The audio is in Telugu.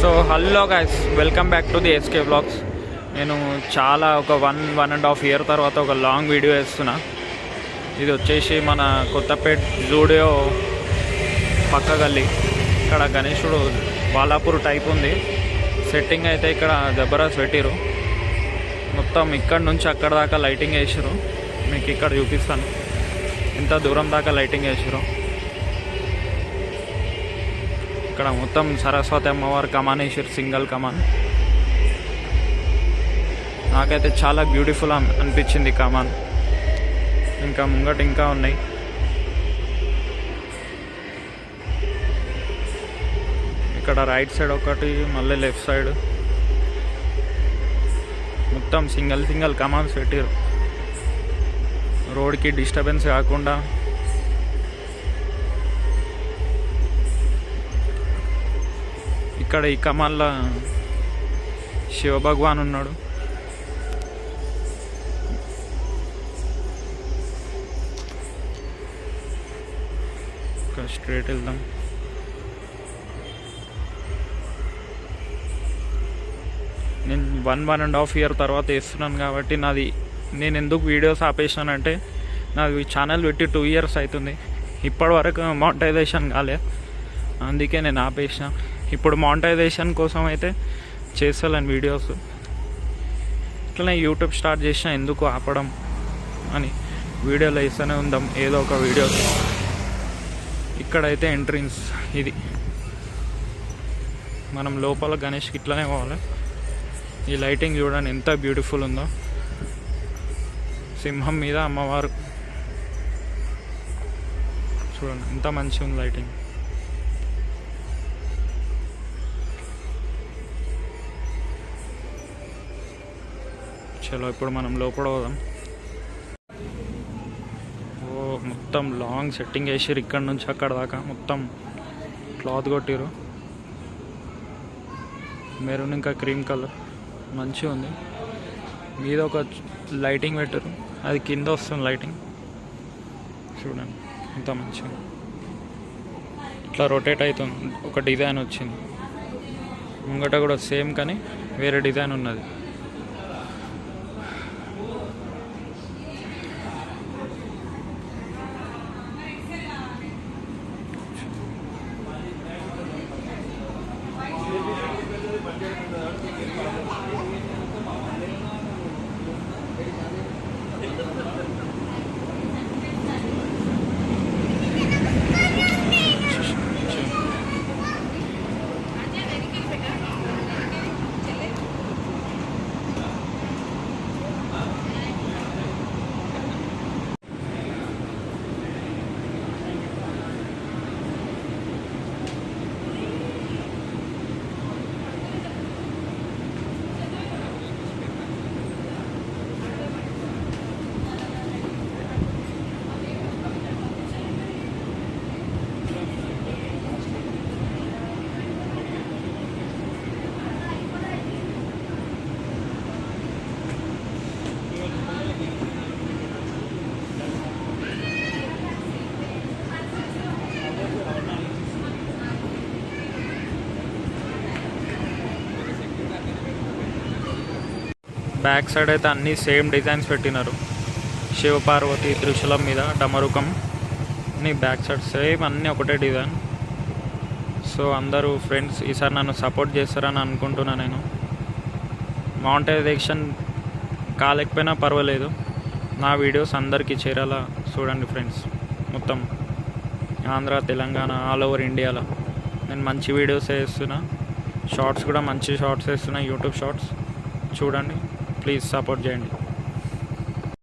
So hello guys, welcome back to the SK blogs. నేను చాలా ఒక 1.5 year తర్వాత ఒక లాంగ్ వీడియో వేస్తున్నా. ఇది వచ్చేసి మన కొత్తపేట్ జూడియో పక్క గల్లీ. ఇక్కడ గణేశుడు బాలాపూర్ టైప్ ఉంది. సెట్టింగ్ అయితే ఇక్కడ జబర్దస్త్ పెట్టిరు. మొత్తం ఇక్కడ నుంచి అక్కడ దాకా లైటింగ్ వేసారు. మీకు ఇక్కడ చూపిస్తాను ఎంత దూరం దాకా లైటింగ్ వేసారు. ఇక్కడ మొత్తం సరస్వతి అమ్మవారు కమాన్ వేసారు, సింగల్ కమాన్. నాకైతే చాలా బ్యూటిఫుల్ అనిపించింది కమాన్. ఇంకా ముంగట ఇంకా ఉన్నాయి. ఇక్కడ రైట్ సైడ్ ఒకటి, మళ్ళీ లెఫ్ట్ సైడ్ మొత్తం సింగల్ కమాన్స్ పెట్టారు. రోడ్కి డిస్టర్బెన్స్ కాకుండా. ఇక్కడ ఈ కమాన్లో శివభగవాన్ ఉన్నాడు. ఇక్కడ స్ట్రేట్ వెళ్దాం. నేను 1.5 year తర్వాత వేస్తున్నాను కాబట్టి నేను ఎందుకు వీడియోస్ ఆపేసినానంటే, నాది ఛానల్ పెట్టి 2 years అవుతుంది. ఇప్పటి వరకు మానిటైజేషన్ కాలే, అందుకే నేను ఆపేసిన. ఇప్పుడు మానిటైజేషన్ కోసం అయితే చేస్తాను వీడియోస్. ఇట్లనే యూట్యూబ్ స్టార్ట్ చేసిన, ఎందుకు ఆపడం అని వీడియోలు వేస్తూనే ఉందాం ఏదో ఒక వీడియో. ఇక్కడైతే ఎంట్రన్స్ ఇది. మనం లోపల గణేష్కి ఇట్లనే పోవాలి. ఈ లైటింగ్ చూడండి ఎంత బ్యూటిఫుల్ ఉందో. సింహం మీద అమ్మవారు చూడండి ఎంత మంచిగా ఉంది లైటింగ్. చలో ఇప్పుడు మనం లోపల పోదాం. మొత్తం లాంగ్ సెట్టింగ్ వేసారు. ఇక్కడ నుంచి అక్కడ దాకా మొత్తం క్లాత్ కొట్టిరు. మెరూన్ ఇంకా క్రీమ్ కలర్ మంచిగా ఉంది. మీద ఒక లైటింగ్ పెట్టారు, అది కింద వస్తుంది లైటింగ్. చూడండి ఎంత మంచిగా ఇట్లా రొటేట్ అవుతుంది. ఒక డిజైన్ వచ్చింది. ముంగట కూడా సేమ్ కానీ వేరే డిజైన్ ఉన్నది. బ్యాక్ సైడ్ అయితే అన్నీ సేమ్ డిజైన్స్ పెట్టినారు. శివపార్వతి త్రిశూలం మీద డమరుకం అన్నీ బ్యాక్ సైడ్ సేమ్ అన్నీ ఒకటే డిజైన్. సో అందరూ ఫ్రెండ్స్ ఈసారి నన్ను సపోర్ట్ చేస్తారని అనుకుంటున్నా. నేను మానిటైజేషన్ కాలేకపోయినా పర్వాలేదు, నా వీడియోస్ అందరికీ చేరేలా చూడండి ఫ్రెండ్స్. మొత్తం ఆంధ్ర, తెలంగాణ, ఆల్ ఓవర్ ఇండియాలో నేను మంచి వీడియోస్ వేస్తున్నా. షార్ట్స్ కూడా మంచి షార్ట్స్ వేస్తున్నా, యూట్యూబ్ షార్ట్స్ చూడండి. ప్లీజ్ సపోర్ట్ చేయండి.